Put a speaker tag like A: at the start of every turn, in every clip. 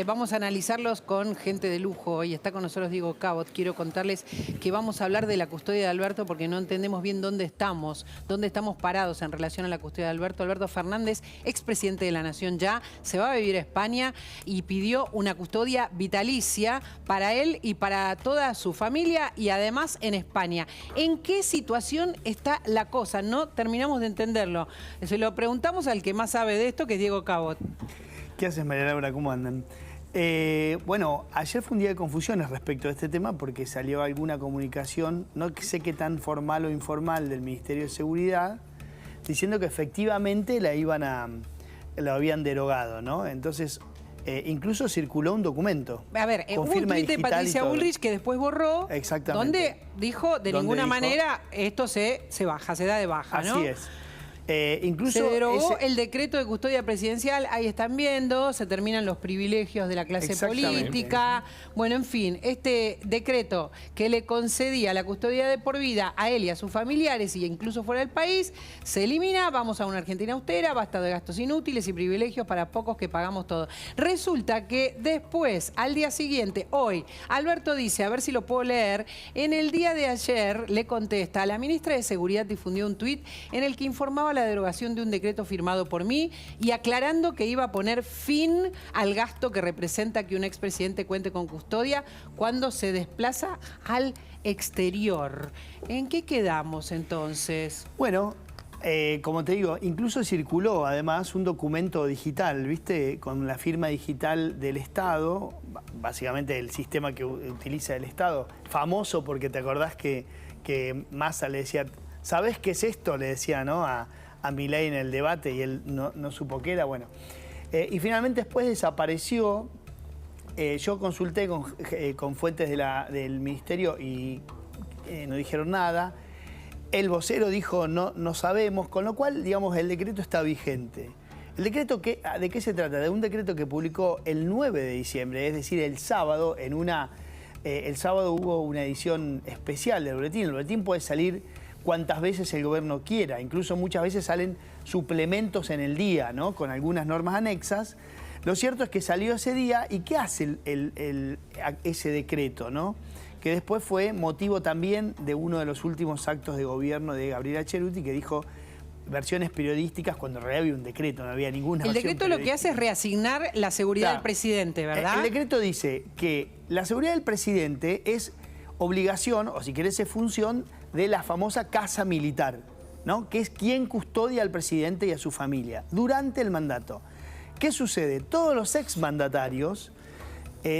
A: Vamos a analizarlos con gente de lujo. Hoy está con nosotros Diego Cabot. Quiero contarles que vamos a hablar de la custodia de Alberto porque no entendemos bien dónde estamos parados en relación a la custodia de Alberto. Alberto Fernández, expresidente de la Nación ya, se va a vivir a España y pidió una custodia vitalicia para él y para toda su familia y además en España. ¿En qué situación está la cosa? No terminamos de entenderlo. Se lo preguntamos al que más sabe de esto, que es Diego Cabot.
B: ¿Qué haces, María Laura? ¿Cómo andan? Bueno, ayer fue un día de confusiones respecto a este tema porque salió alguna comunicación, no sé qué tan formal o informal, del Ministerio de Seguridad, diciendo que efectivamente lo habían derogado, ¿no? Entonces, incluso circuló un documento.
A: A ver, hubo un tuit de Patricia Bullrich que después borró, donde dijo de ninguna manera esto se baja, se da de baja, ¿no?
B: Así es. Incluso
A: se derogó el decreto de custodia presidencial, ahí están viendo, se terminan los privilegios de la clase política. Bueno, en fin, este decreto que le concedía la custodia de por vida a él y a sus familiares, y incluso fuera del país, se elimina. Vamos a una Argentina austera, basta de gastos inútiles y privilegios para pocos que pagamos todo. Resulta que después, al día siguiente, hoy, Alberto dice, a ver si lo puedo leer, en el día de ayer le contesta, la ministra de Seguridad difundió un tuit en el que informaba la derogación de un decreto firmado por mí y aclarando que iba a poner fin al gasto que representa que un expresidente cuente con custodia cuando se desplaza al exterior. ¿En qué quedamos entonces?
B: Bueno, como te digo, incluso circuló además un documento digital, ¿viste? Con la firma digital del Estado, básicamente el sistema que utiliza el Estado, famoso porque te acordás que Massa le decía, ¿sabés qué es esto? Le decía, ¿no? A Milei en el debate y él no supo qué era. Bueno, y finalmente después desapareció. Yo consulté con fuentes del ministerio y no dijeron nada. El vocero dijo no sabemos, con lo cual, digamos, el decreto está vigente. ¿El decreto de qué se trata? De un decreto que publicó el 9 de diciembre, es decir, el sábado, el sábado hubo una edición especial del boletín. El boletín puede salir cuantas veces el gobierno quiera, incluso muchas veces salen suplementos en el día, ¿no? Con algunas normas anexas. Lo cierto es que salió ese día y ¿qué hace ese decreto, ¿no? Que después fue motivo también de uno de los últimos actos de gobierno de Gabriela Cerruti, que dijo versiones periodísticas cuando en realidad había un decreto, no había ninguna versión periodística.
A: El decreto lo que hace es reasignar la seguridad del presidente, ¿verdad?
B: El decreto dice que la seguridad del presidente es obligación, o si querés es función, de la famosa casa militar, ¿no? Que es quien custodia al presidente y a su familia durante el mandato. ¿Qué sucede? Todos los exmandatarios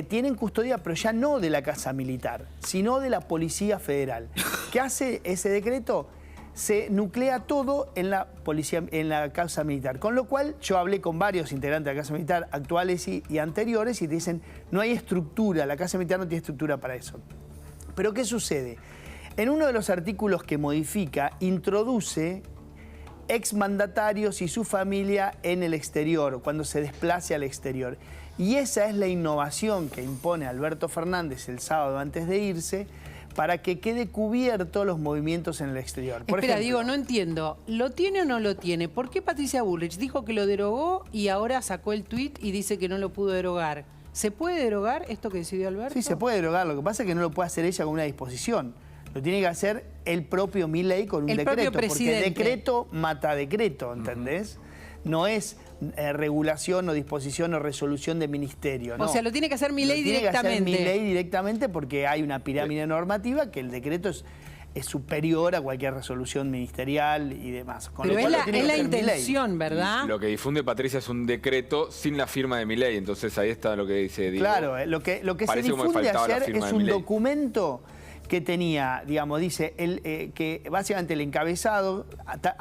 B: tienen custodia, pero ya no de la casa militar, sino de la Policía Federal. ¿Qué hace ese decreto? Se nuclea todo en la casa militar. Con lo cual, yo hablé con varios integrantes de la casa militar, actuales y anteriores, y te dicen, no hay estructura, la casa militar no tiene estructura para eso. Pero ¿qué sucede? En uno de los artículos que modifica, introduce exmandatarios y su familia en el exterior, cuando se desplace al exterior. Y esa es la innovación que impone Alberto Fernández el sábado antes de irse, para que quede cubierto los movimientos en el exterior. Por ejemplo,
A: Diego, no entiendo. ¿Lo tiene o no lo tiene? ¿Por qué Patricia Bullrich dijo que lo derogó y ahora sacó el tuit y dice que no lo pudo derogar? ¿Se puede derogar esto que decidió Alberto?
B: Sí, se puede derogar. Lo que pasa es que no lo puede hacer ella con una disposición. Lo tiene que hacer el propio Milei con un decreto. Porque decreto mata decreto, ¿entendés? No es regulación o disposición o resolución de ministerio, ¿no?
A: O sea, lo tiene que hacer Milei directamente.
B: Tiene que hacer Milei directamente porque hay una pirámide normativa que el decreto es superior a cualquier resolución ministerial y demás.
A: Pero es la intención, ¿verdad?
C: Lo que difunde Patricia es un decreto sin la firma de Milei, entonces ahí está lo que dice Diego.
B: Claro, lo que se difunde ayer es un documento que tenía, digamos, dice, que básicamente el encabezado,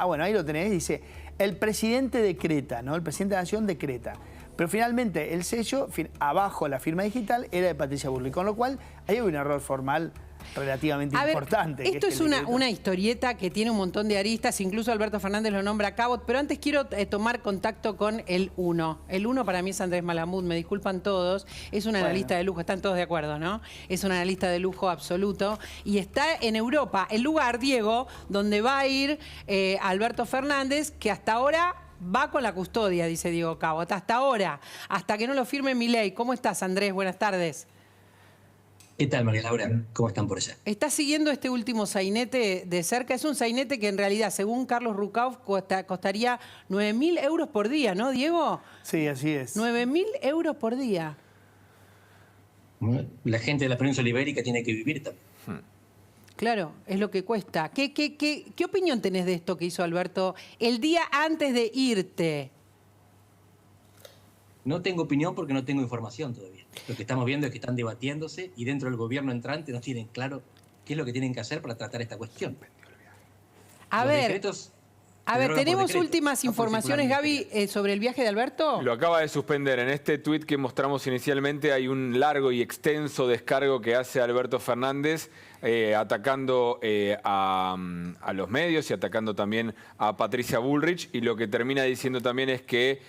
B: bueno, ahí lo tenés, dice, el presidente decreta, ¿no? El presidente de la Nación decreta. Pero finalmente el sello, abajo la firma digital, era de Patricia Bullrich, con lo cual ahí hay un error formal relativamente importante.
A: Esto es una historieta que tiene un montón de aristas, incluso Alberto Fernández lo nombra Cabot, pero antes quiero tomar contacto con el uno. El uno para mí es Andrés Malamud, me disculpan todos, es un analista de lujo, están todos de acuerdo, ¿no? Es un analista de lujo absoluto y está en Europa, el lugar, Diego, donde va a ir Alberto Fernández, que hasta ahora va con la custodia, dice Diego Cabot. Hasta ahora, hasta que no lo firme Milei. ¿Cómo estás, Andrés? Buenas tardes.
D: ¿Qué tal, María Laura? ¿Cómo están por allá?
A: ¿Estás siguiendo este último sainete de cerca? Es un sainete que en realidad, según Carlos Rucauf, costaría 9.000 euros por día, ¿no, Diego?
B: Sí, así es.
A: 9.000 euros por día.
D: La gente de la península ibérica tiene que vivir también.
A: Claro, es lo que cuesta. ¿Qué opinión tenés de esto que hizo Alberto el día antes de irte?
D: No tengo opinión porque no tengo información todavía. Lo que estamos viendo es que están debatiéndose y dentro del gobierno entrante no tienen claro qué es lo que tienen que hacer para tratar esta cuestión.
A: A ver, ¿tenemos últimas informaciones, Gaby, sobre el viaje de Alberto?
C: Lo acaba de suspender. En este tuit que mostramos inicialmente hay un largo y extenso descargo que hace Alberto Fernández atacando a los medios y atacando también a Patricia Bullrich. Y lo que termina diciendo también es que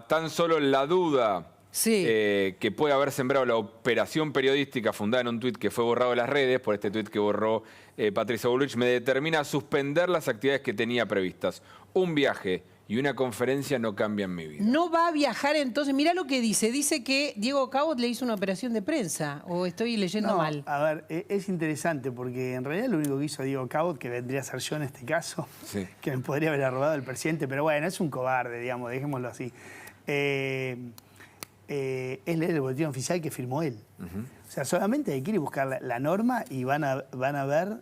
C: tan solo la duda que puede haber sembrado la operación periodística fundada en un tuit que fue borrado de las redes, por este tuit que borró Patricia Bullrich, me determina a suspender las actividades que tenía previstas. Un viaje y una conferencia no cambian mi vida.
A: No va a viajar entonces. Mirá lo que dice. Dice que Diego Cabot le hizo una operación de prensa. ¿O estoy leyendo mal?
B: A ver, es interesante porque en realidad lo único que hizo Diego Cabot, que vendría a ser yo en este caso, que me podría haber robado el presidente, pero bueno, es un cobarde, digamos, dejémoslo así. Es leer el boletín oficial que firmó él. O sea, solamente hay que ir y buscar la norma y van a ver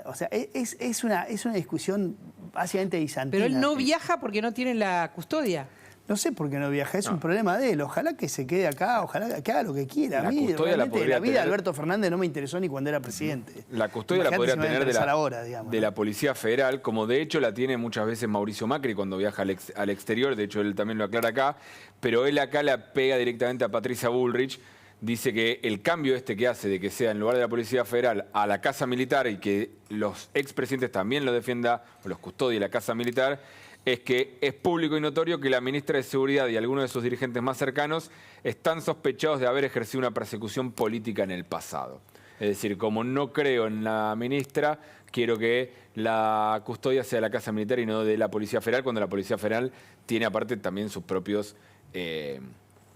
B: o sea, es una discusión básicamente bizantina.
A: Pero él no viaja porque no tiene la custodia.
B: No sé por qué no viaja, es un problema de él. Ojalá que se quede acá, ojalá que haga lo que quiera. A mí, realmente, la vida de Alberto Fernández no me interesó ni cuando era presidente.
C: La custodia la podría tener de la Policía Federal, como de hecho la tiene muchas veces Mauricio Macri cuando viaja al exterior. De hecho, él también lo aclara acá. Pero él acá la pega directamente a Patricia Bullrich. Dice que el cambio que hace de que sea en lugar de la Policía Federal a la Casa Militar y que los expresidentes también lo defienda, o los custodie la Casa Militar, es que es público y notorio que la ministra de Seguridad y algunos de sus dirigentes más cercanos están sospechados de haber ejercido una persecución política en el pasado. Es decir, como no creo en la ministra, quiero que la custodia sea de la Casa Militar y no de la Policía Federal, cuando la Policía Federal tiene aparte también sus propios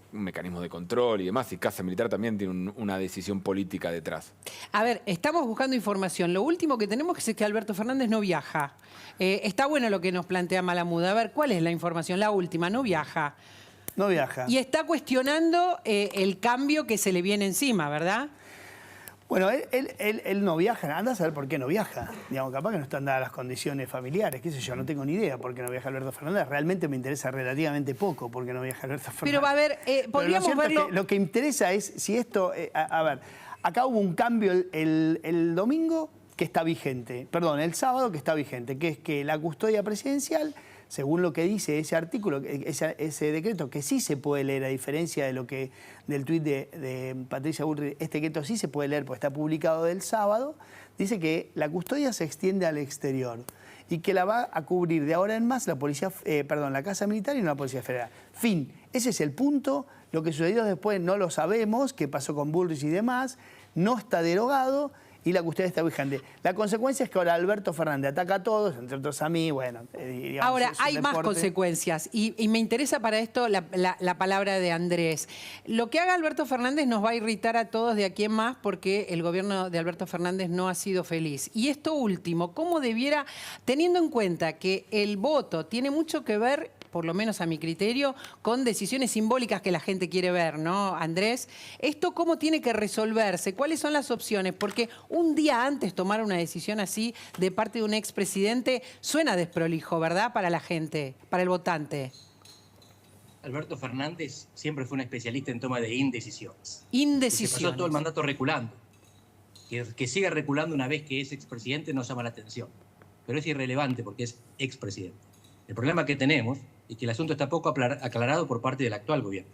C: mecanismos de control y demás, y Casa Militar también tiene una decisión política detrás.
A: A ver, estamos buscando información. Lo último que tenemos es que Alberto Fernández no viaja. Está bueno lo que nos plantea Malamuda. A ver, ¿cuál es la información? La última, no viaja.
B: No viaja.
A: Y está cuestionando el cambio que se le viene encima, ¿verdad?
B: Bueno, él no viaja, anda a saber por qué no viaja. Digamos, capaz que no están dadas las condiciones familiares, qué sé yo, no tengo ni idea por qué no viaja Alberto Fernández. Realmente me interesa relativamente poco por qué no viaja Alberto Fernández.
A: Pero va a ver, podríamos verlo...
B: Lo que interesa es si esto... a ver, acá hubo un cambio el domingo que está vigente, perdón, el sábado que está vigente, que es que la custodia presidencial, según lo que dice ese artículo, ese decreto, que sí se puede leer, a diferencia de del tuit de Patricia Bullrich, este decreto sí se puede leer porque está publicado del sábado, dice que la custodia se extiende al exterior y que la va a cubrir de ahora en más la Casa Militar y no la Policía Federal. Fin, ese es el punto. Lo que sucedió después no lo sabemos, qué pasó con Bullrich y demás, no está derogado y la custodia está vigente. La consecuencia es que ahora Alberto Fernández ataca a todos, entre otros a mí, bueno, digamos,
A: ahora, hay más consecuencias y me interesa para esto la palabra de Andrés. Lo que haga Alberto Fernández nos va a irritar a todos de aquí en más porque el gobierno de Alberto Fernández no ha sido feliz. Y esto último, ¿cómo debiera, teniendo en cuenta que el voto tiene mucho que ver, por lo menos a mi criterio, con decisiones simbólicas que la gente quiere ver, ¿no, Andrés? ¿Esto cómo tiene que resolverse? ¿Cuáles son las opciones? Porque un día antes tomar una decisión así de parte de un expresidente suena desprolijo, ¿verdad? Para la gente, para el votante.
D: Alberto Fernández siempre fue un especialista en toma de indecisiones.
A: Indecisiones.
D: Se pasó todo el mandato reculando. Que siga reculando una vez que es expresidente nos llama la atención. Pero es irrelevante porque es expresidente. El problema que tenemos es que el asunto está poco aclarado por parte del actual gobierno,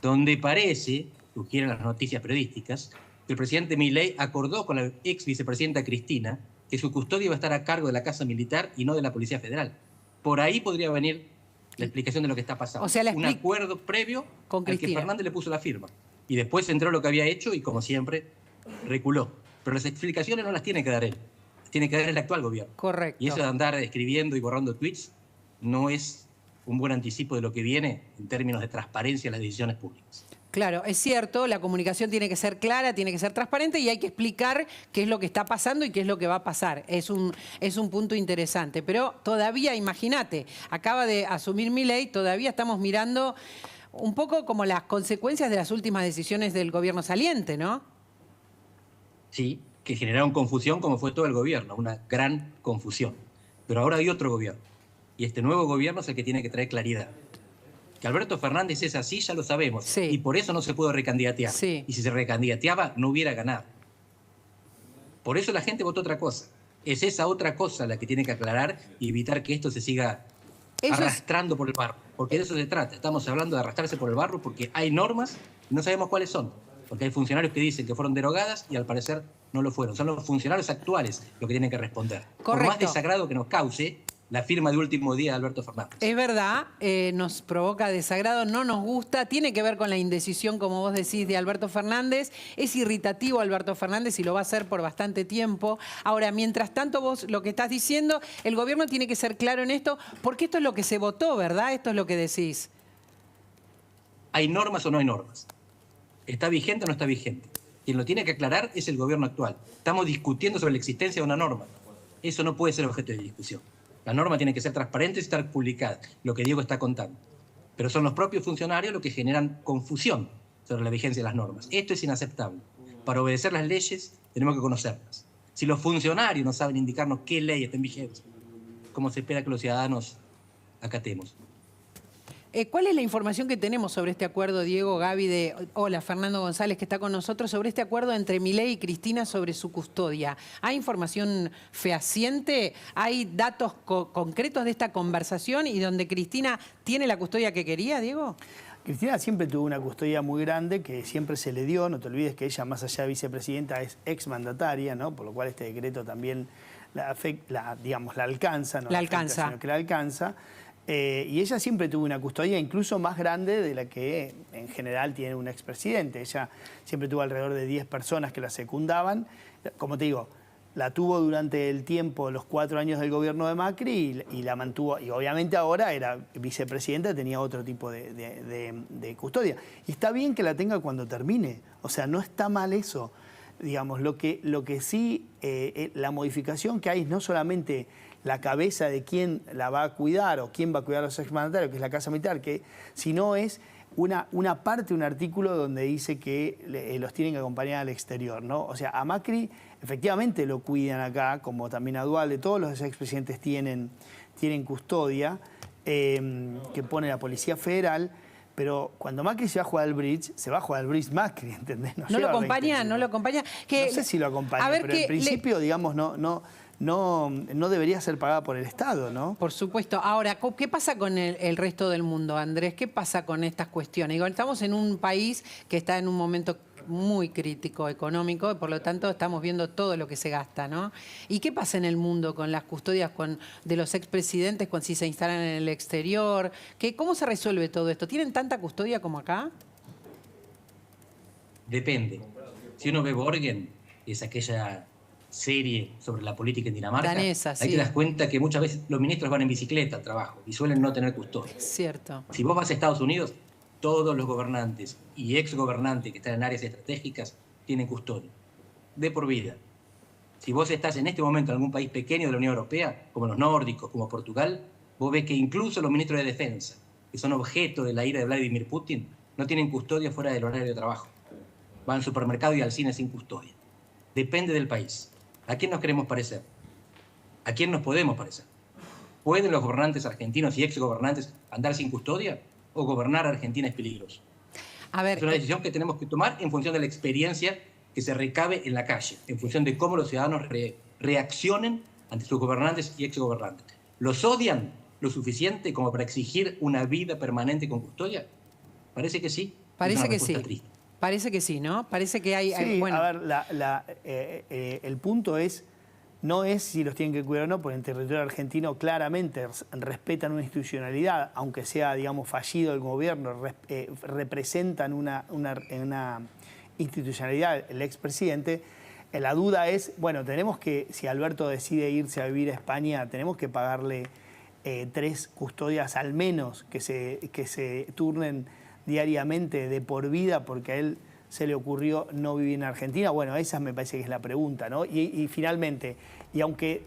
D: donde parece, sugieren las noticias periodísticas, que el presidente Milei acordó con la ex vicepresidenta Cristina que su custodia iba a estar a cargo de la Casa Militar y no de la Policía Federal. Por ahí podría venir la explicación de lo que está pasando.
A: O sea,
D: un acuerdo previo al que Fernández le puso la firma. Y después se enteró lo que había hecho y, como siempre, reculó. Pero las explicaciones no las tiene que dar él. Las tiene que dar el actual gobierno.
A: Correcto.
D: Y eso de andar escribiendo y borrando tweets no es un buen anticipo de lo que viene en términos de transparencia en las decisiones públicas.
A: Claro, es cierto, la comunicación tiene que ser clara, tiene que ser transparente y hay que explicar qué es lo que está pasando y qué es lo que va a pasar. Es un punto interesante, pero todavía, imagínate, acaba de asumir Milei, todavía estamos mirando un poco como las consecuencias de las últimas decisiones del gobierno saliente, ¿no?
D: Sí, que generaron confusión como fue todo el gobierno, una gran confusión. Pero ahora hay otro gobierno y este nuevo gobierno es el que tiene que traer claridad. Que Alberto Fernández es así, ya lo sabemos.
A: Sí.
D: Y por eso no se pudo recandidatear.
A: Sí.
D: Y si se recandidateaba, no hubiera ganado. Por eso la gente votó otra cosa. Es esa otra cosa la que tiene que aclarar y evitar que esto se siga arrastrando por el barro. Porque de eso se trata. Estamos hablando de arrastrarse por el barro porque hay normas y no sabemos cuáles son. Porque hay funcionarios que dicen que fueron derogadas y al parecer no lo fueron. Son los funcionarios actuales los que tienen que responder.
A: Correcto.
D: Por más desagrado que nos cause la firma de último día de Alberto Fernández.
A: Es verdad, nos provoca desagrado, no nos gusta, tiene que ver con la indecisión, como vos decís, de Alberto Fernández. Es irritativo Alberto Fernández y lo va a hacer por bastante tiempo. Ahora, mientras tanto, vos lo que estás diciendo, el gobierno tiene que ser claro en esto, porque esto es lo que se votó, ¿verdad? Esto es lo que decís.
D: ¿Hay normas o no hay normas? ¿Está vigente o no está vigente? Quien lo tiene que aclarar es el gobierno actual. Estamos discutiendo sobre la existencia de una norma. Eso no puede ser objeto de discusión. La norma tiene que ser transparente y estar publicada, lo que Diego está contando. Pero son los propios funcionarios los que generan confusión sobre la vigencia de las normas. Esto es inaceptable. Para obedecer las leyes tenemos que conocerlas. Si los funcionarios no saben indicarnos qué ley está en vigencia, ¿cómo se espera que los ciudadanos acatemos?
A: ¿Cuál es la información que tenemos sobre este acuerdo, Diego, Gaby, hola, Fernando González, que está con nosotros, sobre este acuerdo entre Milei y Cristina sobre su custodia? ¿Hay información fehaciente? ¿Hay datos concretos de esta conversación y donde Cristina tiene la custodia que quería, Diego?
B: Cristina siempre tuvo una custodia muy grande que siempre se le dio. No te olvides que ella, más allá de vicepresidenta, es exmandataria, ¿no? Por lo cual este decreto también la alcanza, no
A: la alcanza,
B: sino que la alcanza. Y ella siempre tuvo una custodia incluso más grande de la que en general tiene un expresidente. Ella siempre tuvo alrededor de 10 personas que la secundaban. Como te digo, la tuvo durante el tiempo, los 4 años del gobierno de Macri y la mantuvo. Y obviamente ahora era vicepresidenta, tenía otro tipo de custodia. Y está bien que la tenga cuando termine. O sea, no está mal eso. Digamos, lo que sí, la modificación que hay es no solamente la cabeza de quién la va a cuidar o quién va a cuidar a los exmandatarios, que es la Casa Militar, sino es una parte, un artículo donde dice que los tienen que acompañar al exterior, ¿no? O sea, a Macri efectivamente lo cuidan acá, como también a Duhalde, todos los expresidentes tienen custodia, que pone la Policía Federal. Pero cuando Macri se va a jugar al bridge, se va a jugar al bridge Macri, ¿entendés?
A: No lo acompaña, no lo acompaña.
B: No sé si lo acompaña, pero en principio, digamos, no debería ser pagada por el Estado, ¿no?
A: Por supuesto. Ahora, ¿qué pasa con el resto del mundo, Andrés? ¿Qué pasa con estas cuestiones? Digo, estamos en un país que está en un momento muy crítico económico, y por lo tanto estamos viendo todo lo que se gasta, ¿no? ¿Y qué pasa en el mundo con las custodias de los expresidentes si se instalan en el exterior? ¿Cómo se resuelve todo esto? ¿Tienen tanta custodia como acá?
D: Depende. Si uno ve Borgen, es aquella serie sobre la política en Dinamarca,
A: danesa, sí.
D: Ahí te das cuenta que muchas veces los ministros van en bicicleta al trabajo y suelen no tener custodia.
A: Cierto.
D: Si vos vas a Estados Unidos, todos los gobernantes y exgobernantes que están en áreas estratégicas tienen custodia, de por vida. Si vos estás en este momento en algún país pequeño de la Unión Europea, como los nórdicos, como Portugal, vos ves que incluso los ministros de Defensa, que son objeto de la ira de Vladimir Putin, no tienen custodia fuera del horario de trabajo. Van al supermercado y al cine sin custodia. Depende del país. ¿A quién nos queremos parecer? ¿A quién nos podemos parecer? ¿Pueden los gobernantes argentinos y exgobernantes andar sin custodia? ¿O gobernar a Argentina es peligroso?
A: A ver,
D: es una decisión que tenemos que tomar en función de la experiencia que se recabe en la calle, en función de cómo los ciudadanos reaccionen ante sus gobernantes y exgobernantes. ¿Los odian lo suficiente como para exigir una vida permanente con custodia? Parece que sí.
A: Parece que sí.
D: Triste.
A: Parece que sí, ¿no? Parece que hay...
B: Sí,
A: bueno.
B: A ver, el punto no es si los tienen que cuidar o no, porque en territorio argentino claramente respetan una institucionalidad, aunque sea, digamos, fallido el gobierno, representan una institucionalidad, el expresidente. La duda es, bueno, si Alberto decide irse a vivir a España, tenemos que pagarle 3 custodias al menos que se turnen diariamente de por vida porque a él se le ocurrió no vivir en Argentina. Bueno, esa me parece que es la pregunta, ¿no? Y finalmente, y aunque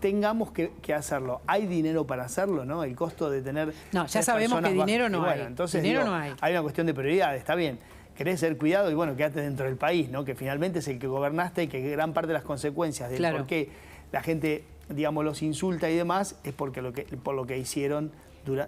B: tengamos que hacerlo, ¿hay dinero para hacerlo, no? El costo de tener...
A: No, ya sabemos que dinero no hay.
B: Entonces,
A: dinero no hay.
B: Hay una cuestión de prioridades, está bien. Querés ser cuidado y bueno, quédate dentro del país, ¿no? Que finalmente es el que gobernaste y que gran parte de las consecuencias de por qué la gente, digamos, los insulta y demás es por lo que hicieron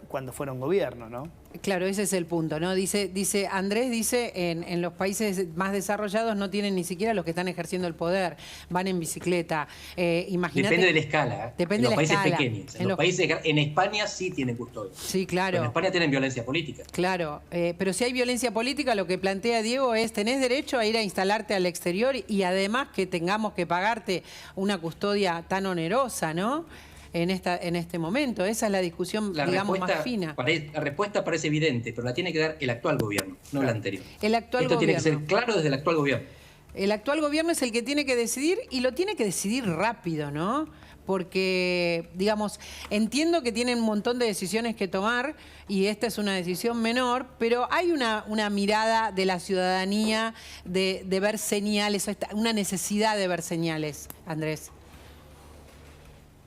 B: cuando fueron gobierno, ¿no?
A: Claro, ese es el punto, ¿no? Andrés dice, en los países más desarrollados no tienen ni siquiera los que están ejerciendo el poder, van en bicicleta.
D: Depende de la escala.
A: Depende
D: de la escala.
A: Pequeños.
D: En España sí tienen custodia.
A: Sí, claro.
D: Pero en España tienen violencia política.
A: Claro, pero si hay violencia política, lo que plantea Diego es, tenés derecho a ir a instalarte al exterior y además que tengamos que pagarte una custodia tan onerosa, ¿no? En este momento. Esa es la discusión, digamos, más fina.
D: La respuesta parece evidente, pero la tiene que dar el actual gobierno, no el anterior.
A: Esto
D: tiene que ser claro desde el actual gobierno.
A: El actual gobierno es el que tiene que decidir y lo tiene que decidir rápido, ¿no? Porque, digamos, entiendo que tienen un montón de decisiones que tomar y esta es una decisión menor, pero hay una mirada de la ciudadanía de ver señales, una necesidad de ver señales, Andrés.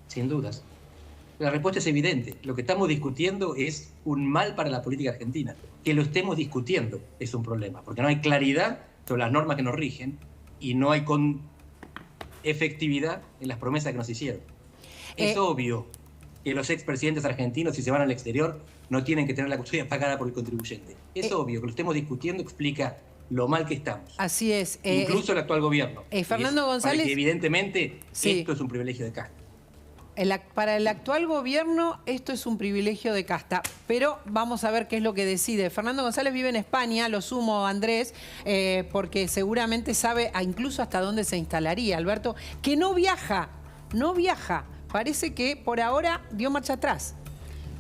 D: Sin dudas. La respuesta es evidente. Lo que estamos discutiendo es un mal para la política argentina. Que lo estemos discutiendo es un problema, porque no hay claridad sobre las normas que nos rigen y no hay efectividad en las promesas que nos hicieron. Es obvio que los expresidentes argentinos, si se van al exterior, no tienen que tener la custodia pagada por el contribuyente. Es obvio que lo estemos discutiendo explica lo mal que estamos.
A: Así es.
D: Incluso el actual gobierno.
A: Fernando González...
D: Que evidentemente esto es un privilegio de casta.
A: Para el actual gobierno esto es un privilegio de casta, pero vamos a ver qué es lo que decide. Fernando González vive en España, lo sumo Andrés, porque seguramente sabe incluso hasta dónde se instalaría. Alberto, que no viaja. Parece que por ahora dio marcha atrás.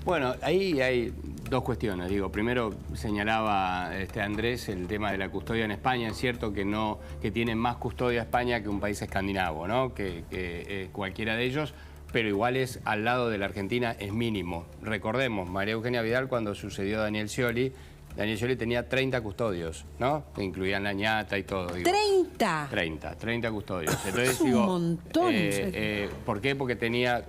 E: Bueno, ahí hay dos cuestiones. Primero señalaba Andrés el tema de la custodia en España. Es cierto que tiene más custodia España que un país escandinavo, ¿no? Que cualquiera de ellos. Pero igual al lado de la Argentina es mínimo. Recordemos, María Eugenia Vidal, cuando sucedió a Daniel Scioli tenía 30 custodios, ¿no? Que incluían la ñata y todo.
A: ¿30?
E: 30 custodios. Entonces,
A: es un montón.
E: ¿Por qué? Porque tenía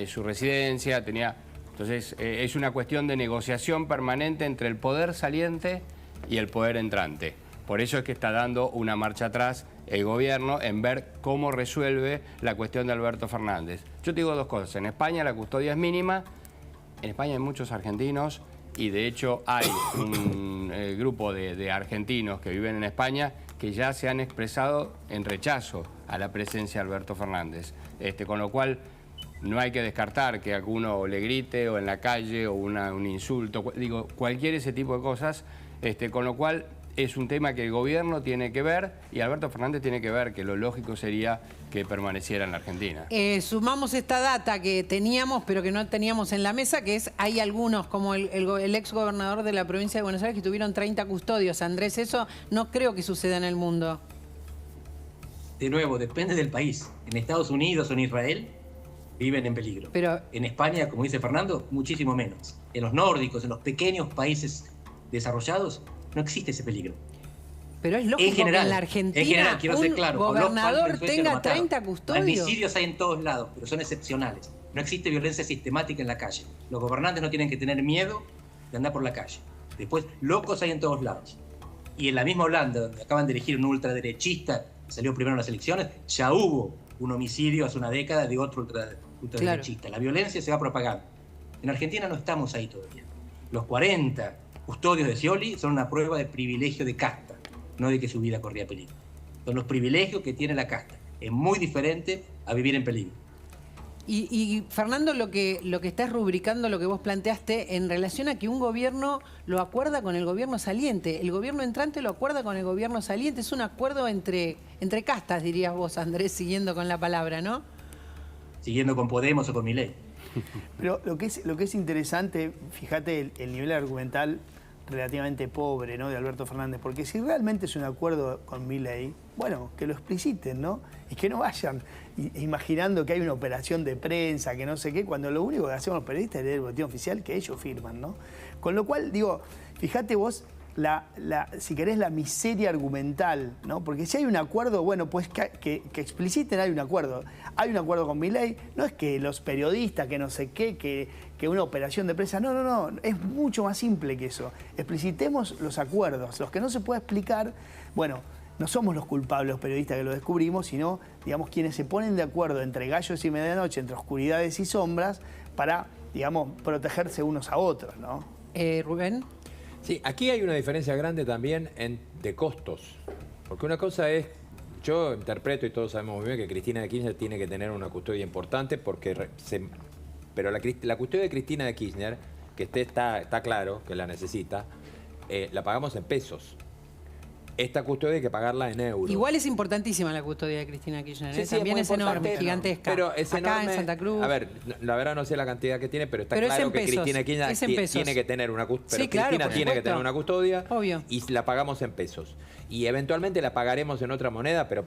E: su residencia, Entonces, es una cuestión de negociación permanente entre el poder saliente y el poder entrante. Por eso es que está dando una marcha atrás el gobierno en ver cómo resuelve la cuestión de Alberto Fernández. Yo te digo dos cosas. En España la custodia es mínima. En España hay muchos argentinos y de hecho hay un grupo de argentinos que viven en España que ya se han expresado en rechazo a la presencia de Alberto Fernández. Con lo cual no hay que descartar que alguno le grite o en la calle o un insulto, cualquier ese tipo de cosas, con lo cual es un tema que el gobierno tiene que ver y Alberto Fernández tiene que ver, que lo lógico sería que permaneciera en la Argentina.
A: Sumamos esta data que teníamos, pero que no teníamos en la mesa, que hay algunos, como el ex gobernador de la provincia de Buenos Aires, que tuvieron 30 custodios. Andrés, eso no creo que suceda en el mundo.
D: De nuevo, depende del país. En Estados Unidos o en Israel viven en peligro.
A: Pero
D: en España, como dice Fernando, muchísimo menos. En los nórdicos, en los pequeños países desarrollados, no existe ese peligro.
A: Pero es lógico que en la Argentina un gobernador tenga 30 custodios.
D: Homicidios hay en todos lados, pero son excepcionales. No existe violencia sistemática en la calle. Los gobernantes no tienen que tener miedo de andar por la calle. Después, locos hay en todos lados. Y en la misma Holanda, donde acaban de elegir un ultraderechista, que salió primero en las elecciones, ya hubo un homicidio hace una década de otro ultraderechista. Claro. La violencia se va propagando. En Argentina no estamos ahí todavía. Los 40 custodios de Scioli son una prueba de privilegio de casta, no de que su vida corría peligro. Son los privilegios que tiene la casta. Es muy diferente a vivir en peligro.
A: Y Fernando, lo que estás rubricando, lo que vos planteaste en relación a que un gobierno lo acuerda con el gobierno saliente. El gobierno entrante lo acuerda con el gobierno saliente. Es un acuerdo entre castas, dirías vos, Andrés, siguiendo con la palabra, ¿no?
D: Siguiendo con Podemos o con Milei.
B: Pero lo que es interesante, fíjate el nivel argumental relativamente pobre, ¿no?, de Alberto Fernández, porque si realmente es un acuerdo con Milei, bueno, que lo expliciten, ¿no? Y que no vayan imaginando que hay una operación de prensa, que no sé qué, cuando lo único que hacemos los periodistas es leer el boletín oficial que ellos firman, ¿no? Con lo cual, digo, fíjate vos, si querés, la miseria argumental, ¿no? Porque si hay un acuerdo, bueno, pues que expliciten, hay un acuerdo. Hay un acuerdo con Milei, no es que los periodistas, que no sé qué, que una operación de prensa, no, es mucho más simple que eso. Explicitemos los acuerdos, los que no se puede explicar, bueno, no somos los culpables, los periodistas, que lo descubrimos, sino, digamos, quienes se ponen de acuerdo entre gallos y medianoche, entre oscuridades y sombras, para, digamos, protegerse unos a otros, ¿no?
A: Rubén.
F: Sí, aquí hay una diferencia grande también de costos. Porque una cosa es, yo interpreto, y todos sabemos muy bien, que Cristina de Kirchner tiene que tener una custodia importante, pero la custodia de Cristina de Kirchner, que está claro que la necesita, la pagamos en pesos. Esta custodia hay que pagarla en euros.
A: Igual es importantísima la custodia de Cristina Kirchner.
F: Sí,
A: también es enorme, gigantesca.
F: Pero es
A: acá
F: enorme,
A: en Santa Cruz.
F: A ver, la verdad no sé la cantidad que tiene, pero está claro que Cristina Kirchner tiene que tener una custodia.
A: Sí, claro,
F: Cristina tiene que tener una custodia.
A: Obvio.
F: Y la pagamos en pesos. Y eventualmente la pagaremos en otra moneda, pero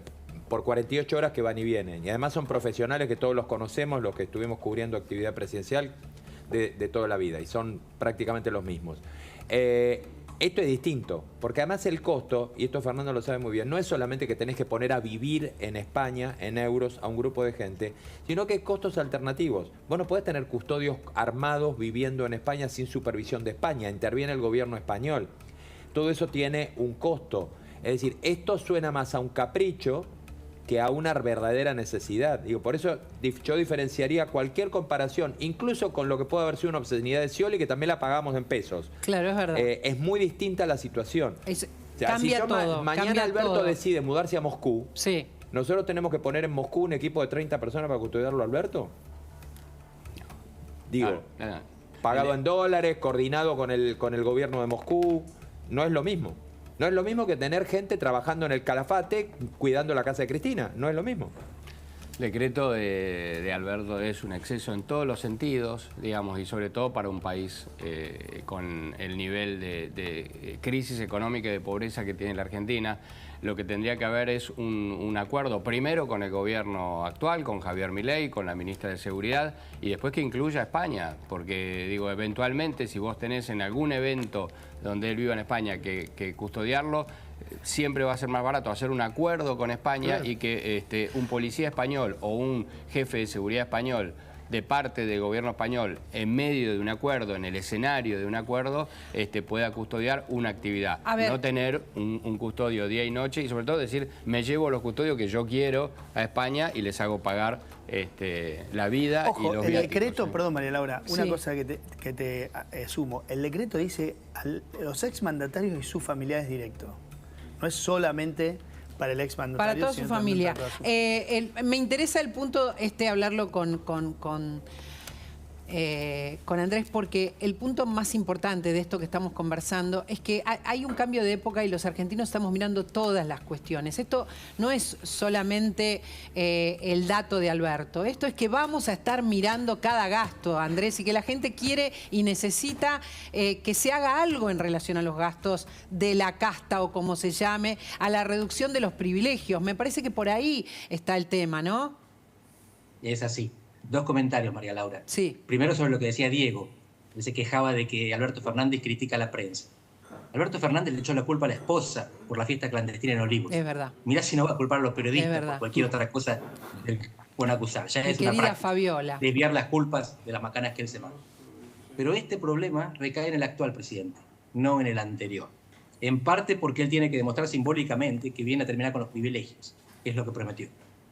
F: por 48 horas que van y vienen. Y además son profesionales que todos los conocemos, los que estuvimos cubriendo actividad presidencial de toda la vida. Y son prácticamente los mismos. Esto es distinto, porque además el costo, y esto Fernando lo sabe muy bien, no es solamente que tenés que poner a vivir en España, en euros, a un grupo de gente, sino que hay costos alternativos. Vos no podés tener custodios armados viviendo en España sin supervisión de España, interviene el gobierno español. Todo eso tiene un costo. Es decir, esto suena más a un capricho que a una verdadera necesidad. Digo, por eso yo diferenciaría cualquier comparación, incluso con lo que puede haber sido una obscenidad de Scioli, que también la pagamos en pesos.
A: Claro, es verdad.
F: Es muy distinta la situación.
A: Cambia todo.
F: Mañana
A: cambia
F: Alberto
A: todo.
F: decide mudarse a Moscú.
A: Sí.
F: ¿Nosotros tenemos que poner en Moscú un equipo de 30 personas para custodiarlo a Alberto? Digo, pagado en dólares, coordinado con el gobierno de Moscú. No es lo mismo. No es lo mismo que tener gente trabajando en el Calafate cuidando la casa de Cristina. No es lo mismo.
E: El decreto de Alberto es un exceso en todos los sentidos, digamos, y sobre todo para un país con el nivel de crisis económica y de pobreza que tiene la Argentina. Lo que tendría que haber es un acuerdo primero con el gobierno actual, con Javier Milei, con la ministra de Seguridad, y después que incluya a España, porque digo, eventualmente si vos tenés en algún evento donde él viva en España que custodiarlo, siempre va a ser más barato hacer un acuerdo con España, claro, y que un policía español o un jefe de seguridad español de parte del gobierno español en medio de un acuerdo, en el escenario de un acuerdo, pueda custodiar una actividad. No tener un custodio día y noche y sobre todo decir, me llevo los custodios que yo quiero a España y les hago pagar la vida.
B: Ojo,
E: y los
B: el
E: viáticos,
B: decreto, perdón María Laura, una
A: sí,
B: cosa que te sumo. El decreto dice a los exmandatarios y sus familiares directos. No es solamente para el exmandatario.
A: Para toda su familia. Me interesa el punto hablarlo con Andrés, porque el punto más importante de esto que estamos conversando es que hay un cambio de época y los argentinos estamos mirando todas las cuestiones. Esto no es solamente el dato de Alberto, esto es que vamos a estar mirando cada gasto, Andrés, y que la gente quiere y necesita que se haga algo en relación a los gastos de la casta o como se llame, a la reducción de los privilegios. Me parece que por ahí está el tema, ¿no?
D: Es así. Dos comentarios, María Laura.
A: Sí.
D: Primero sobre lo que decía Diego. Él se quejaba de que Alberto Fernández critica a la prensa. Alberto Fernández le echó la culpa a la esposa por la fiesta clandestina en Olivos.
A: Es verdad.
D: Mirá si no va a culpar a los periodistas por cualquier otra cosa del que puedan acusar. Ya es una práctica,
A: Fabiola,
D: desviar las culpas de las macanas que él se manda. Pero este problema recae en el actual presidente, no en el anterior. En parte porque él tiene que demostrar simbólicamente que viene a terminar con los privilegios, que es lo que prometió.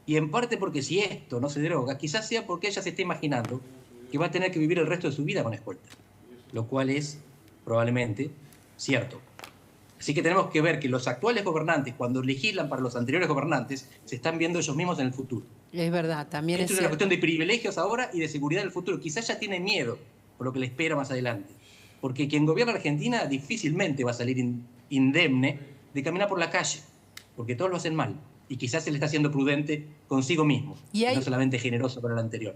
D: Y en parte porque si esto no se deroga, quizás sea porque ella se está imaginando que va a tener que vivir el resto de su vida con escolta, lo cual es probablemente cierto. Así que tenemos que ver que los actuales gobernantes, cuando legislan para los anteriores gobernantes, se están viendo ellos mismos en el futuro.
A: Es verdad, también
D: Esto es una cuestión de privilegios ahora y de seguridad del futuro. Quizás ya tiene miedo por lo que le espera más adelante. Porque quien gobierna Argentina difícilmente va a salir indemne de caminar por la calle, porque todos lo hacen mal. Y quizás él está siendo prudente consigo mismo, no solamente generoso con el anterior.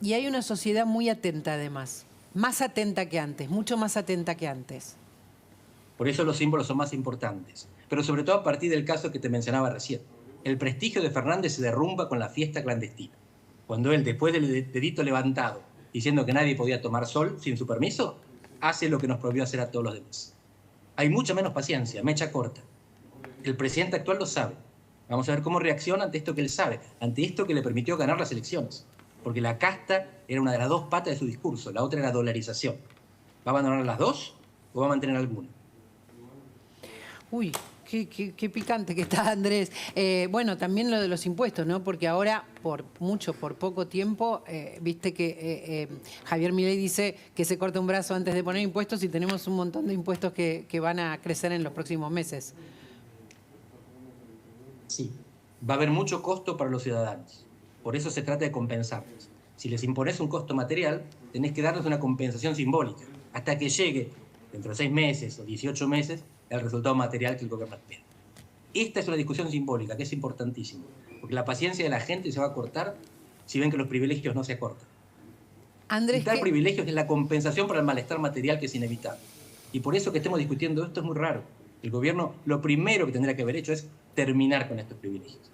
A: Y hay una sociedad muy atenta además, más atenta que antes, mucho más atenta que antes.
D: Por eso los símbolos son más importantes. Pero sobre todo a partir del caso que te mencionaba recién. El prestigio de Fernández se derrumba con la fiesta clandestina. Cuando él, después del dedito levantado, diciendo que nadie podía tomar sol sin su permiso, hace lo que nos prohibió hacer a todos los demás. Hay mucha menos paciencia, mecha corta. El presidente actual lo sabe. Vamos a ver cómo reacciona ante esto que él sabe, ante esto que le permitió ganar las elecciones. Porque la casta era una de las dos patas de su discurso, la otra era la dolarización. ¿Va a abandonar las dos o va a mantener alguna?
A: Uy, qué picante que está, Andrés. Bueno, también lo de los impuestos, ¿no? Porque ahora, por poco tiempo, viste que Javier Milei dice que se corta un brazo antes de poner impuestos y tenemos un montón de impuestos que van a crecer en los próximos meses.
D: Sí, va a haber mucho costo para los ciudadanos. Por eso se trata de compensarlos. Si les impones un costo material, tenés que darles una compensación simbólica, hasta que llegue, dentro de 6 meses o 18 meses, el resultado material que el gobierno espera. Esta es una discusión simbólica que es importantísima, porque la paciencia de la gente se va a cortar si ven que los privilegios no se acortan.
A: Andrés,
D: quitar privilegios es la compensación para el malestar material que es inevitable. Y por eso que estemos discutiendo esto es muy raro. El gobierno lo primero que tendría que haber hecho es terminar con estos privilegios.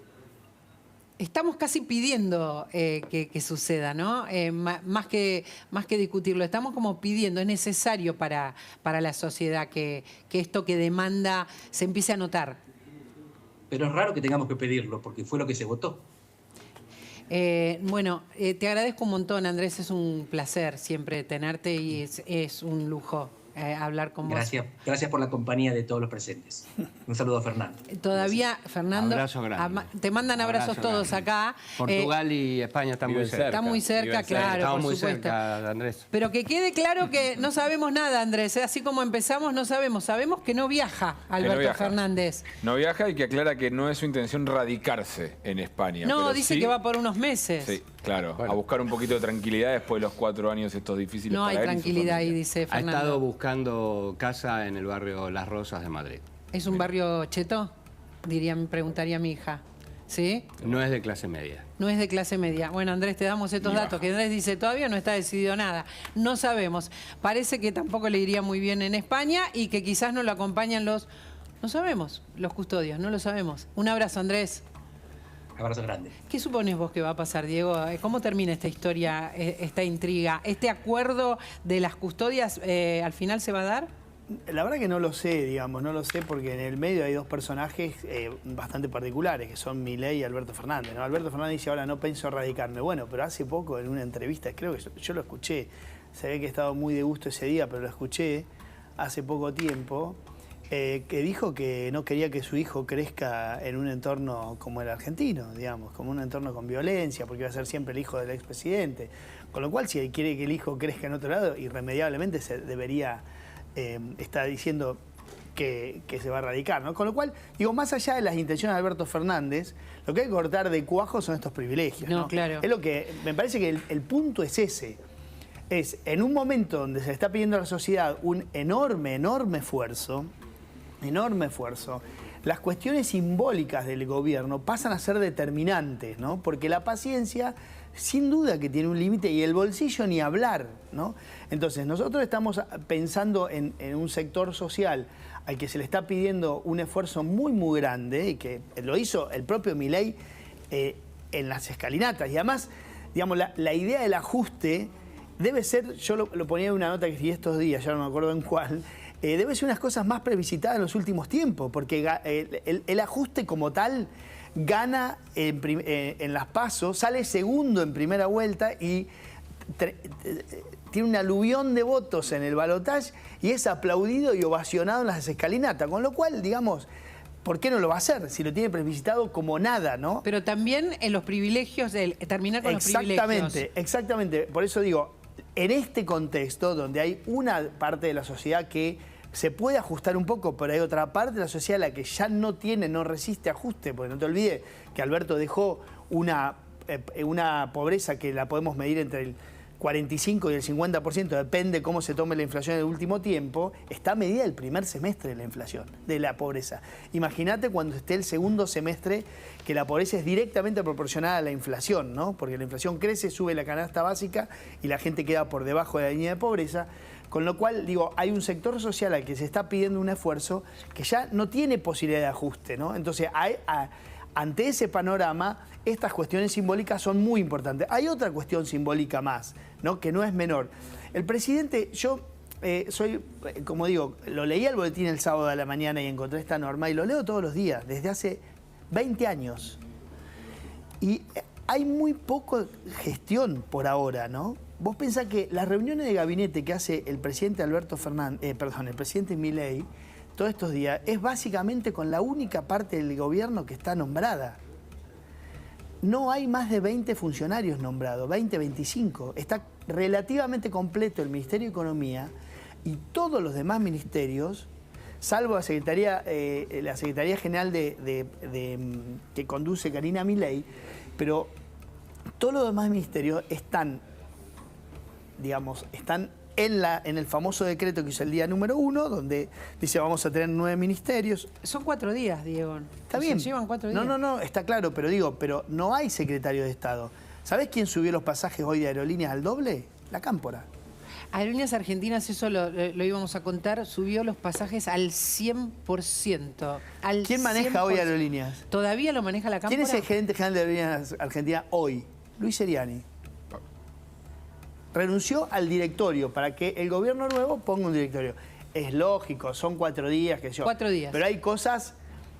A: Estamos casi pidiendo que suceda, ¿no? Más que discutirlo, estamos como pidiendo, es necesario para la sociedad que esto que demanda se empiece a notar.
D: Pero es raro que tengamos que pedirlo, porque fue lo que se votó.
A: Bueno, te agradezco un montón, Andrés, es un placer siempre tenerte y es un lujo. Hablar con vos.
D: Gracias por la compañía de todos los presentes. Un saludo a Fernando.
A: Todavía,
D: gracias.
A: Fernando,
E: abrazo grande.
A: te mandan abrazos todos
E: grande.
A: Acá.
E: Portugal y España están muy cerca.
A: Está muy cerca, claro,
E: Estamos
A: por
E: muy
A: supuesto.
E: cerca, Andrés.
A: Pero que quede claro que no sabemos nada, Andrés. Así como empezamos, no sabemos. Sabemos que no viaja Alberto Fernández.
C: No viaja y que aclara que no es su intención radicarse en España.
A: No,
C: pero
A: dice
C: sí,
A: que va por unos meses.
C: Sí, claro.
F: Bueno.
C: A buscar un poquito de tranquilidad después de los 4 años estos difíciles
A: No
C: para
A: hay
C: él y su
A: tranquilidad ahí,
C: familia.
A: dice
E: Ha
A: Fernando.
E: estado buscando casa en el barrio Las Rosas de Madrid.
A: ¿Es un barrio cheto? Preguntaría mi hija. ¿Sí?
E: No es de clase media.
A: No es de clase media. Bueno, Andrés, te damos estos datos, que Andrés dice, todavía no está decidido nada. No sabemos. Parece que tampoco le iría muy bien en España y que quizás no lo acompañan los... No sabemos, los custodios, no lo sabemos. Un abrazo, Andrés.
D: Abrazo grande.
A: ¿Qué supones vos que va a pasar, Diego? ¿Cómo termina esta historia, esta intriga? ¿Este acuerdo de las custodias al final se va a dar?
B: La verdad que no lo sé, digamos, no lo sé porque en el medio hay dos personajes bastante particulares, que son Milei y Alberto Fernández, ¿no? Alberto Fernández dice, ahora no pienso radicarme. Bueno, pero hace poco en una entrevista, creo que yo lo escuché, se ve que estaba muy de gusto ese día, pero lo escuché hace poco tiempo, que dijo que no quería que su hijo crezca en un entorno como el argentino, digamos, como un entorno con violencia, porque iba a ser siempre el hijo del expresidente. Con lo cual, si él quiere que el hijo crezca en otro lado, irremediablemente se debería... está diciendo que se va a radicar, ¿no? Con lo cual, digo, más allá de las intenciones de Alberto Fernández, lo que hay que cortar de cuajo son estos privilegios, ¿no?
A: Claro.
B: Es lo que, me parece que el punto es ese. Es, en un momento donde se le está pidiendo a la sociedad un enorme esfuerzo, las cuestiones simbólicas del gobierno pasan a ser determinantes, ¿no? Porque la paciencia, sin duda que tiene un límite, y el bolsillo ni hablar, ¿no? Entonces, nosotros estamos pensando en un sector social al que se le está pidiendo un esfuerzo muy grande, y que lo hizo el propio Milei en las escalinatas. Y además, digamos, la idea del ajuste debe ser, yo lo ponía en una nota que escribí estos días, ya no me acuerdo en cuál, debe ser unas cosas más plebiscitadas en los últimos tiempos, porque el ajuste como tal gana en las PASO, sale segundo en primera vuelta y tiene un aluvión de votos en el balotaje y es aplaudido y ovacionado en las escalinatas, con lo cual, digamos, ¿por qué no lo va a hacer si lo tiene plebiscitado como nada, no?
A: Pero también en los privilegios, terminar con los privilegios.
B: Exactamente. Por eso digo, en este contexto donde hay una parte de la sociedad que se puede ajustar un poco, pero hay otra parte de la sociedad a la que ya no resiste ajuste, porque no te olvides que Alberto dejó una pobreza que la podemos medir entre el 45 y el 50%, depende cómo se tome la inflación en el último tiempo, está medida el primer semestre de la inflación, de la pobreza. Imagínate cuando esté el segundo semestre, que la pobreza es directamente proporcionada a la inflación, ¿no? Porque la inflación crece, sube la canasta básica y la gente queda por debajo de la línea de pobreza. Con lo cual, digo, hay un sector social al que se está pidiendo un esfuerzo que ya no tiene posibilidad de ajuste, ¿no? Entonces, ante ese panorama, estas cuestiones simbólicas son muy importantes. Hay otra cuestión simbólica más, ¿no? Que no es menor. El presidente, yo soy, como digo, lo leí al boletín el sábado a la mañana y encontré esta norma y lo leo todos los días, desde hace 20 años. Y hay muy poca gestión por ahora, ¿no? Vos pensás que las reuniones de gabinete que hace el presidente el presidente Milei todos estos días es básicamente con la única parte del gobierno que está nombrada. No hay más de 20 funcionarios nombrados, 20, 25. Está relativamente completo el Ministerio de Economía y todos los demás ministerios, salvo la Secretaría General que conduce Karina Milei, pero todos los demás ministerios están, digamos, están en el famoso decreto que hizo el día número 1, donde dice vamos a tener 9 ministerios.
A: Son 4 días, Diego.
B: Está bien.
A: Se llevan 4 días.
B: No, está claro, pero no hay secretario de Estado. ¿Sabés quién subió los pasajes hoy de aerolíneas al doble? La Cámpora.
A: Aerolíneas Argentinas, eso lo íbamos a contar, subió los pasajes al 100%.
B: ¿Quién maneja hoy Aerolíneas?
A: ¿Todavía lo maneja la Cámpora?
B: ¿Quién es el gerente general de Aerolíneas Argentinas hoy? Luis Seriani. Renunció al directorio para que el gobierno nuevo ponga un directorio. Es lógico, son 4 días, que yo.
A: 4 días.
B: Pero hay cosas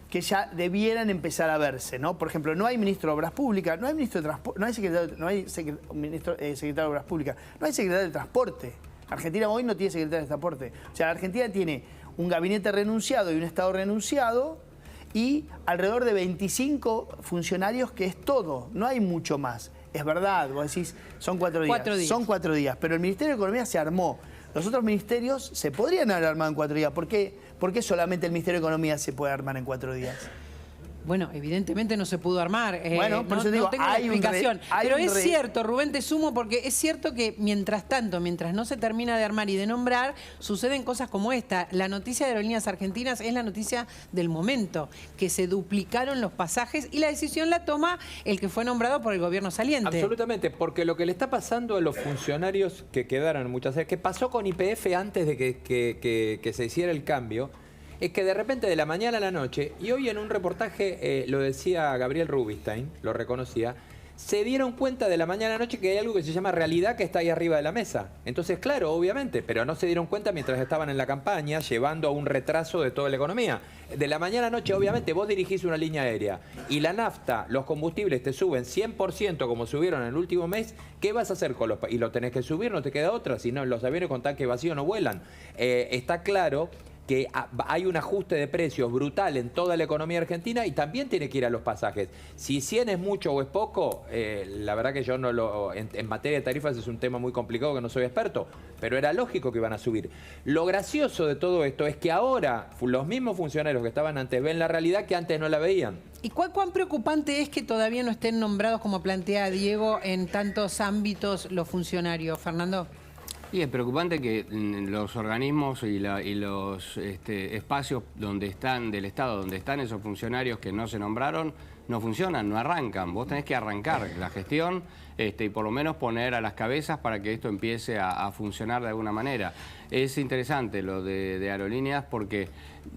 B: que ya debieran empezar a verse, ¿no? Por ejemplo, no hay ministro de Obras Públicas, no hay ministro de Transporte, no hay secretario de Obras Públicas, no hay secretario de Transporte. Argentina hoy no tiene secretario de Transporte. O sea, la Argentina tiene un gabinete renunciado y un Estado renunciado y alrededor de 25 funcionarios, que es todo, no hay mucho más. Es verdad, vos decís, son 4 días.
A: 4 días.
B: Son 4 días, pero el Ministerio de Economía se armó. Los otros ministerios se podrían haber armado en 4 días. ¿Por qué solamente el Ministerio de Economía se puede armar en 4 días?
A: Bueno, evidentemente no se pudo armar.
B: Bueno, por eso digo,
A: no tengo la explicación. Pero es cierto, Rubén, te sumo, porque es cierto que mientras tanto, mientras no se termina de armar y de nombrar, suceden cosas como esta. La noticia de Aerolíneas Argentinas es la noticia del momento, que se duplicaron los pasajes y la decisión la toma el que fue nombrado por el gobierno saliente.
F: Absolutamente, porque lo que le está pasando a los funcionarios que quedaron muchas veces, que pasó con YPF antes de que se hiciera el cambio, es que de repente de la mañana a la noche, y hoy en un reportaje lo decía Gabriel Rubinstein, lo reconocía, se dieron cuenta de la mañana a la noche que hay algo que se llama realidad que está ahí arriba de la mesa. Entonces, claro, obviamente, pero no se dieron cuenta mientras estaban en la campaña, llevando a un retraso de toda la economía. De la mañana a la noche, obviamente, vos dirigís una línea aérea y la nafta, los combustibles te suben 100% como subieron en el último mes, ¿qué vas a hacer con los y lo tenés que subir? No te queda otra, si no, los aviones con tanque vacío no vuelan. Está claro que hay un ajuste de precios brutal en toda la economía argentina y también tiene que ir a los pasajes. Si 100 es mucho o es poco, la verdad que yo no lo... En materia de tarifas es un tema muy complicado que no soy experto, pero era lógico que iban a subir. Lo gracioso de todo esto es que ahora los mismos funcionarios que estaban antes ven la realidad que antes no la veían.
A: ¿Y cuán preocupante es que todavía no estén nombrados, como plantea Diego, en tantos ámbitos los funcionarios, Fernando?
E: Y es preocupante que los organismos y los espacios donde están del Estado, donde están esos funcionarios que no se nombraron, no funcionan, no arrancan. Vos tenés que arrancar la gestión y por lo menos poner a las cabezas para que esto empiece a funcionar de alguna manera. Es interesante lo de Aerolíneas porque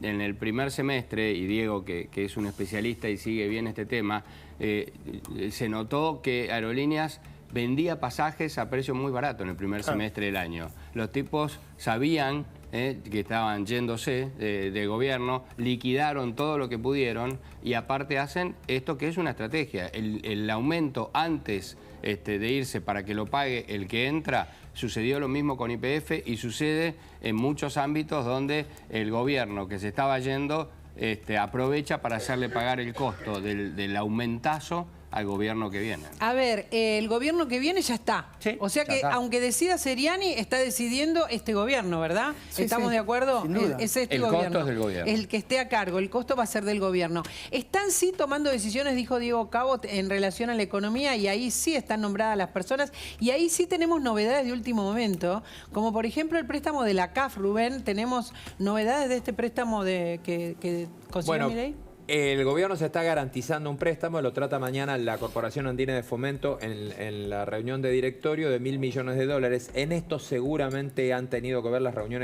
E: en el primer semestre, y Diego que es un especialista y sigue bien este tema, se notó que Aerolíneas vendía pasajes a precio muy barato en el primer semestre del año. Los tipos sabían que estaban yéndose de gobierno, liquidaron todo lo que pudieron y aparte hacen esto que es una estrategia. El aumento antes de irse para que lo pague el que entra, sucedió lo mismo con YPF y sucede en muchos ámbitos donde el gobierno que se estaba yendo aprovecha para hacerle pagar el costo del aumentazo al gobierno que viene.
A: A ver, el gobierno que viene ya está.
E: Sí,
A: o sea que
E: está.
A: aunque decida Seriani, está decidiendo este gobierno, ¿verdad?
B: Sí,
A: ¿Estamos
B: sí,
A: de acuerdo?
B: sin duda.
A: Es este
E: El
A: gobierno.
E: costo es del gobierno.
A: El que esté a cargo, el costo va a ser del gobierno. Están sí tomando decisiones, dijo Diego Cabo, en relación a la economía y ahí sí están nombradas las personas y ahí sí tenemos novedades de último momento, como por ejemplo el préstamo de la CAF, Rubén. Tenemos novedades de este préstamo que consiguió Milei.
F: El gobierno se está garantizando un préstamo, lo trata mañana la Corporación Andina de Fomento en la reunión de directorio de $1.000 millones. En esto seguramente han tenido que ver las reuniones